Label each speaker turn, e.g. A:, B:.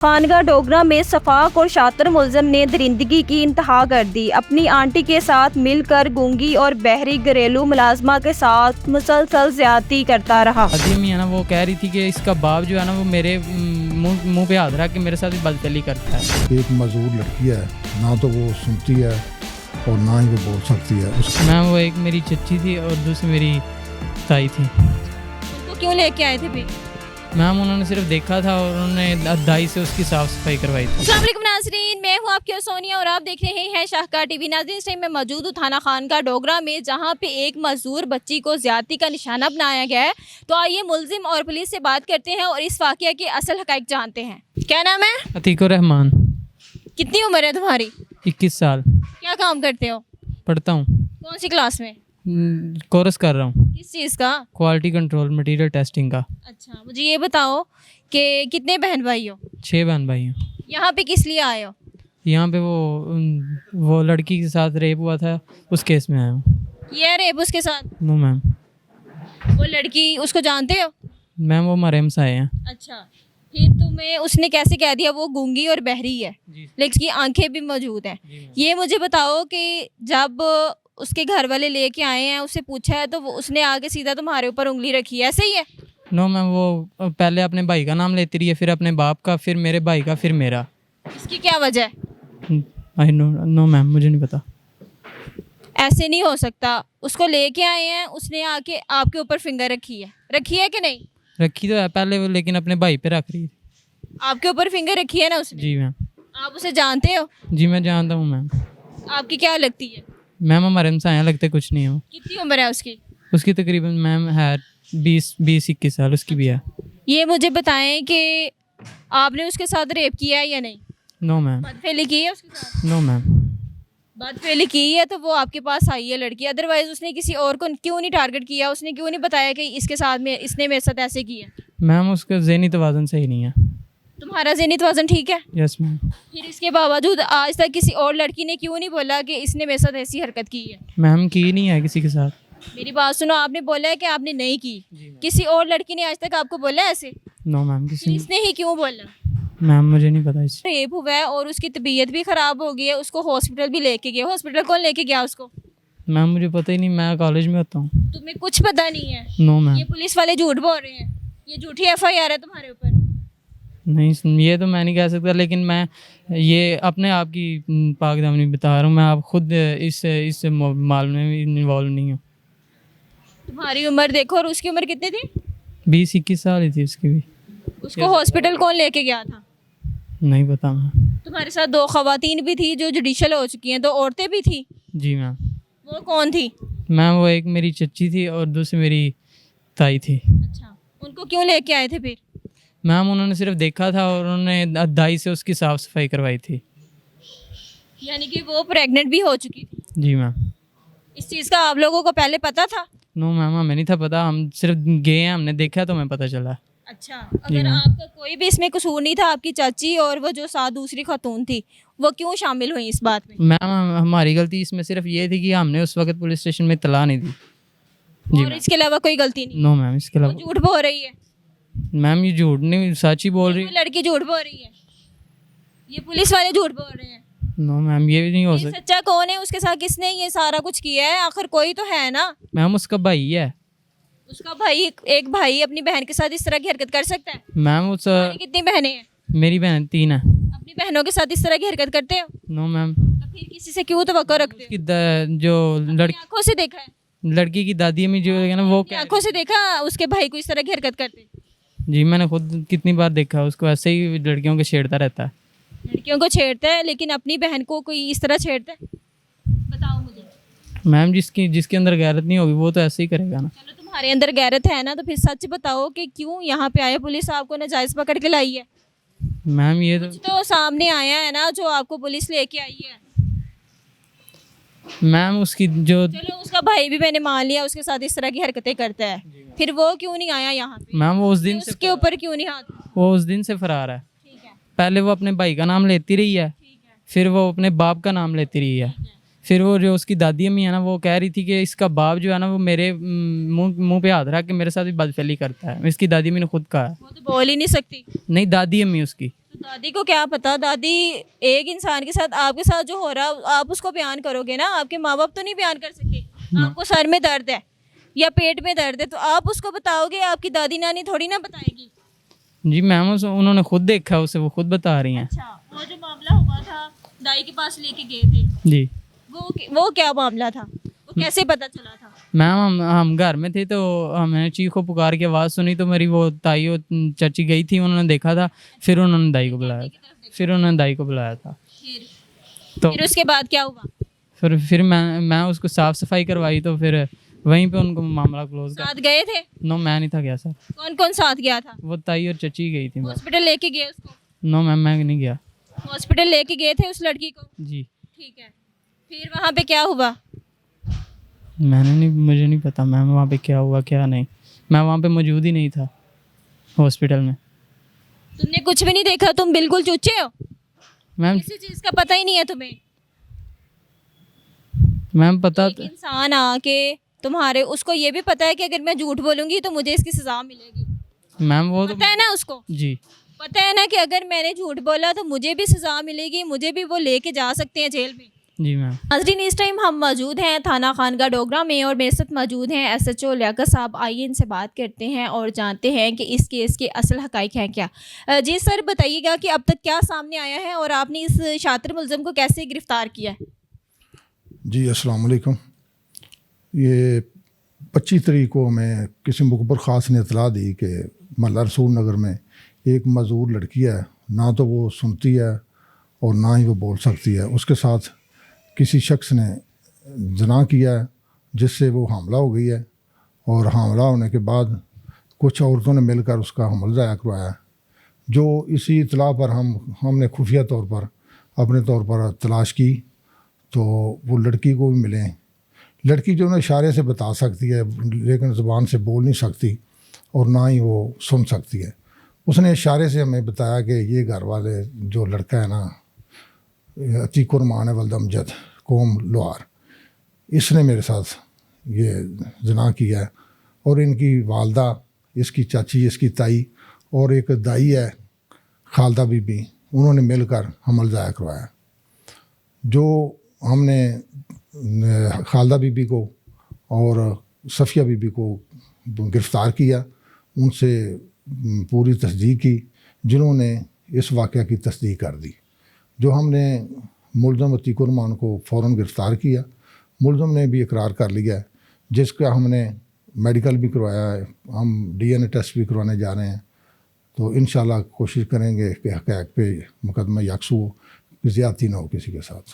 A: खानगा डोगरा में सफाक और शातिर मुलजिम ने दरिंदगी की इंतहा कर दी। अपनी आंटी के साथ मिलकर गूंगी और बहरी घरेलू मुलाजमा के साथ मुसलसल ज्यादती करता रहा।
B: अदीम है ना, वो कह रही थी कि इसका बाप जो है ना वो मेरे मुंह पे हाथ रख के मेरे साथ बदतली करता है।
C: एक मजदूर लड़की है, ना तो वो सुनती है और ना ही वो बोल सकती है।
B: मैम वो एक मेरी चच्ची थी और दूसरी मेरी ताई थी।
A: उनको क्यों लेके आए थे फिर?
B: मैम उन्होंने सिर्फ देखा था और उन्होंने दाई से उसकी साफ सफाई करवाई थी।
A: अस्सलाम वालेकुम नाज़रीन, मैं हूँ आपकी सोनिया और आप देख रहे हैं शाहकार टीवी। नाज़रीन, इस टाइम मैं मौजूद हूँ थाना खानका डोगरा में, जहाँ पे एक मजदूर बच्ची को ज्यादती का निशाना बनाया गया है। तो आइए मुलजिम और पुलिस से बात करते हैं और इस वाक़या के असल हक़ाइक़ जानते हैं। क्या नाम है?
B: अतीकुर रहमान।
A: कितनी उम्र है तुम्हारी?
B: 21 साल।
A: क्या काम करते हो?
B: पढ़ता हूँ।
A: कौन सी क्लास में?
B: कोर्स कर रहा हूँ।
A: किस चीज़ का?
B: क्वालिटी कंट्रोल मटेरियल टेस्टिंग का।
A: अच्छा, मुझे ये बताओ कि कितने बहन भाई हो?
B: 6 बहन भाई हैं।
A: यहाँ पे किस लिए आए हो?
B: यहाँ पे वो लड़की के साथ रेप हुआ था, उस केस में आया हूँ।
A: ये रेप उसके साथ?
B: No ma'am.
A: वो लड़की, उसको जानते हो?
B: मैम वो मरेम से आए हैं।
A: अच्छा, फिर तुम्हें उसने कैसे कह दिया वो गूंगी और बहरी है, लेकिन उसकी आंखें भी मौजूद हैं? ये मुझे बताओ कि जब उसके घर वाले लेके आए हैं, उससे पूछा है तो वो उसने आगे सीधा तुम्हारे ऊपर उंगली रखी है, ऐसे ही है?
B: नो मैम, वो पहले अपने भाई का नाम लेती रही है, फिर अपने बाप का, फिर मेरे भाई का, फिर मेरा।
A: इसकी क्या वजह है?
B: आई नो मैम, मुझे नहीं पता।
A: ऐसे नहीं हो सकता। उसको लेके आए हैं, उसने आके आपके ऊपर फिंगर रखी है कि नहीं?
B: रखी तो है पहले वो, लेकिन अपने भाई पे रख रही है।
A: आपके ऊपर फिंगर रखी है ना उसने?
B: जी मैम।
A: आप उसे जानते हो?
B: जी मैं जानता हूँ मैम।
A: आपकी क्या लगती है?
B: मैम हमारे से आया, लगते कुछ नहीं हो।
A: कितनी उम्र है उसकी?
B: उसकी तकरीबन मैम है 20-21 साल उसकी भी है।
A: ये मुझे बताएं कि आपने उसके साथ रेप किया है या नहीं?
B: No ma'am.
A: बदफेली की है उसके साथ?
B: No ma'am.
A: बदफेली की है तो वो आपके पास आई है लड़की, अदरवाइज उसने किसी और को क्यों नहीं टारगेट किया? उसने क्यों नहीं बताया कि इसके साथ में इसने मेरे साथ ऐसे किया?
B: मैम उसका ज़हनी तवाज़ुन सही नहीं है।
A: तुम्हारा ज़हनी तवाज़ुन ठीक है?
B: Yes ma'am.
A: फिर इसके बावजूद आज तक किसी और लड़की ने क्यों नहीं बोला कि इसने मेरे साथ ऐसी हरकत की है?
B: मैम की नहीं है किसी के साथ।
A: मेरी बात सुनो, आपने बोला है कि आपने नहीं की, किसी और लड़की ने आज तक आपको बोला है ऐसे?
B: नो मैम,
A: फिर
B: किसी
A: इसने ही क्यों बोला?
B: मैम मुझे नहीं पता इस।
A: रेप हुआ है और उसकी तबीयत भी ख़राब हो गई है, उसको हॉस्पिटल भी लेके गए। हॉस्पिटल कौन लेके गया उसको?
B: मैम मुझे पता ही नहीं, मैं कॉलेज में होता हूँ।
A: तुम्हें कुछ पता नहीं है?
B: नो
A: ये
B: मैम।
A: पुलिस वाले झूठ बोल रहे हैं, ये झूठी FIR है तुम्हारे ऊपर।
B: नहीं, ये तो मैं नहीं कह सकता, लेकिन मैं ये अपने आप की पाकदामनी बता रहा हूँ। मैं आप खुद इस माल में इन्वॉल्व नहीं हूँ।
A: तुम्हारी उम्र देखो और उसकी उम्र कितनी थी?
B: 20-21 साल ही थी उसकी भी।
A: उसको हॉस्पिटल कौन लेके गया था?
B: नहीं पता मैम।
A: तुम्हारे साथ 2 खवातीन भी थी जो जुडिशल हो चुकी हैं, 2 औरतें भी थी।
B: जी मैम।
A: वो कौन थी?
B: मैम वो एक मेरी चच्ची थी और दूसरी मेरी ताई थी।
A: अच्छा, उनको क्यों लेके आए थे फिर?
B: मैम उन्होंने सिर्फ देखा था और उन्होंने दाई से उसकी साफ सफाई करवाई थी।
A: यानी कि वो प्रेग्नेंट भी हो चुकी थी।
B: जी मैम।
A: इस चीज़ का आप लोगों को पहले पता था?
B: नो मैम, हमें नहीं था पता, हम सिर्फ गए हैं, हमने देखा तो हमें पता चला।
A: अच्छा, अगर आपका कोई भी इसमें कसूर नहीं था, आपकी चाची और वो जो साथ दूसरी खातून थी, वो क्यों शामिल हुई इस बात में?
B: मैम हमारी गलती इसमें सिर्फ ये थी कि हमने उस वक्त पुलिस स्टेशन में इत्तला नहीं दी। जी
A: और
B: मैम।
A: इसके अलावा कोई गलती नहीं?
B: नो मैम, इसके
A: वो
B: अलावा
A: झूठ बोल रही है?
B: मैम ये झूठ नहीं, सच ही बोल रही।
A: वो लड़की झूठ बोल रही है, ये पुलिस वाले झूठ बोल रहे हैं।
B: नो मैम, ये भी नहीं हो
A: ये
B: सकता।
A: सच्चा कौन है? उसके साथ किसने ये सारा कुछ किया है? आखिर कोई तो है ना।
B: मैम उसका भाई है।
A: उसका भाई, एक भाई अपनी बहन के साथ इस तरह की हरकत कर सकता है?
B: मैम उस
A: तुम्हारी कितनी बहनें हैं?
B: मेरी बहन 3 है।
A: अपनी बहनों के साथ इस तरह की हरकत करते हो
B: नो मैम।
A: तो फिर किसी से क्यों तवक्को रखते हो?
B: उसकी जो
A: अपनी आंखों से देखा है?
B: लड़की की दादी अम्मी जो है ना, वो
A: अपनी आंखों से देखा उसके भाई को इस तरह की हरकत करते?
B: जी मैंने खुद कितनी बार देखा उसको, ऐसे ही लड़कियों को छेड़ता रहता है।
A: लड़कियों को छेड़ता है, लेकिन अपनी बहन को कोई इस तरह छेड़ता है? बताओ मुझे।
B: मैम जिसके अंदर गैरत नहीं होगी वो तो ऐसे ही करेगा ना।
A: चलो, तुम्हारे अंदर गैरत है ना, तो फिर सच बताओ कि क्यों यहाँ पे आए? पुलिस आपको नाजायज पकड़ के लाई है?
B: मैम ये
A: कुछ तो सामने आया है ना जो आपको पुलिस लेके आई है।
B: मैम उसकी जो
A: चलो, उसका भाई भी मैंने मान लिया उसके साथ इस तरह की हरकतें करता है, फिर वो क्यों नहीं आया यहाँ पे?
B: मैम वो उस दिन से
A: उसके ऊपर क्यों नहीं हाथ?
B: वो उस दिन से फरार है।
A: ठीक है,
B: पहले वो अपने भाई का नाम लेती रही है,
A: ठीक है।
B: फिर वो अपने बाप का नाम लेती रही है। फिर वो जो उसकी दादी अम्मी है ना, वो कह रही थी कि इसका बाप जो है ना वो मेरे मुंह पे हाथ रख के मेरे साथ बदफेली करता है। इसकी दादी अम्मी ने खुद कहा है।
A: वो तो बोल ही नहीं सकती।
B: नहीं, दादी अम्मी उसकी।
A: तो दादी को क्या पता, दादी एक इंसान के साथ, आपके साथ जो हो रहा आप उसको बयान करोगे ना, आपके माँ बाप तो नहीं बयान कर सकते। आपको सर में दर्द है या पेट में दर्द है तो आप उसको बताओगे, आपकी दादी नानी थोड़ी ना बताएगी।
B: जी मैम उन्होंने खुद देखा उसे, वो खुद बता रही हैं।
A: अच्छा, वो जो मामला हुआ था दाई के पास लेके गए थे,
B: जी
A: वो क्या मामला था, वो कैसे पता चला था?
B: मैम हम घर में थे तो मैंने चीखो पुकार की आवाज़ सुनी तो मेरी वो ताई और चाची गई थी, उन्होंने देखा था, फिर उन्होंने दाई को बुलाया था। तो
A: फिर उसके बाद क्या हुआ?
B: फिर मैं उसको साफ़ सफाई करवाई तो फिर वहीं पे उनको मामला क्लोज कर।
A: साथ गए थे?
B: नो मैं नहीं था गया सर,
A: कौन कौन साथ गया था?
B: वो ताई और चची गई थी बस।
A: हॉस्पिटल लेके गए उसको?
B: नो मैम मैं नहीं गया।
A: हॉस्पिटल लेके गए थे उस लड़की को?
B: जी
A: ठीक है, फिर वहाँ पे क्या हुआ?
B: मुझे नहीं पता मैम वहाँ पे क्या हुआ क्या नहीं, मैं वहाँ पे मौजूद ही नहीं था हॉस्पिटल में।
A: तुमने कुछ भी नहीं देखा? तुम बिल्कुल चूचे हो,
B: मैम
A: किसी चीज़ का पता ही नहीं है तुम्हें।
B: मैम पता
A: एक इंसान आके तुम्हारे, उसको ये भी पता है कि अगर मैं झूठ बोलूंगी तो मुझे इसकी सजा मिलेगी।
B: मैम वो तो
A: पता है ना उसको,
B: जी
A: पता है ना कि अगर मैंने झूठ बोला तो मुझे भी सजा मिलेगी, मुझे भी वो लेके जा सकते हैं जेल में।
B: जी मैम।
A: नाज़रीन, इस टाइम हम मौजूद हैं थाना खानका डोगरा में और मेरे साथ मौजूद हैं SHO लियाकत साहब। आइए इनसे बात करते हैं और जानते हैं कि इस केस के असल हक़ाइक़ हैं क्या। जी सर, बताइएगा कि अब तक क्या सामने आया है और आपने इस शातिर मुलज़िम को कैसे गिरफ़्तार किया है?
C: जी अस्सलाम वालेकुम। ये 25 तारीख को हमें किसी मुखबर ख़ास ने इतला दी कि महल्ला रसूल नगर में एक मज़दूर लड़की है, ना तो वो सुनती है और ना ही वो बोल सकती है। उसके साथ किसी शख्स ने ज़ना किया है जिससे वो हामला हो गई है और हामला होने के बाद कुछ औरतों ने मिलकर उसका हमल ज़ाया करवाया। जो इसी इतला पर हमने खुफिया तौर पर अपने तौर पर तलाश की तो वो लड़की को भी मिले। लड़की जो है इशारे से बता सकती है लेकिन ज़ुबान से बोल नहीं सकती और ना ही वो सुन सकती है। उसने इशारे से हमें बताया कि ये घर वाले जो लड़का है ना, अतीकुर मान वल्द अमजद कौम लोहार, इसने मेरे साथ ये जना किया है और इनकी वालदा, इसकी चाची, इसकी ताई और एक दाई है खालदा बीबी, उन्होंने मिलकर हमल ज़ाया करवाया। जो हमने खालदा बीबी को और सफ़िया बीबी को गिरफ़्तार किया, उनसे पूरी तस्दीक की, जिन्होंने इस वाक़या की तस्दीक कर दी। जो हमने मुलज़म अतीकुर मान को फ़ौरन गिरफ़्तार किया, मुलज़म ने भी इकरार कर लिया है, जिसका हमने मेडिकल भी करवाया है, हम DNA टेस्ट भी करवाने जा रहे हैं। तो इंशाल्लाह कोशिश करेंगे कि हक़ पे मुकदमा यकसू हो, ज़्यादती ना हो किसी के साथ।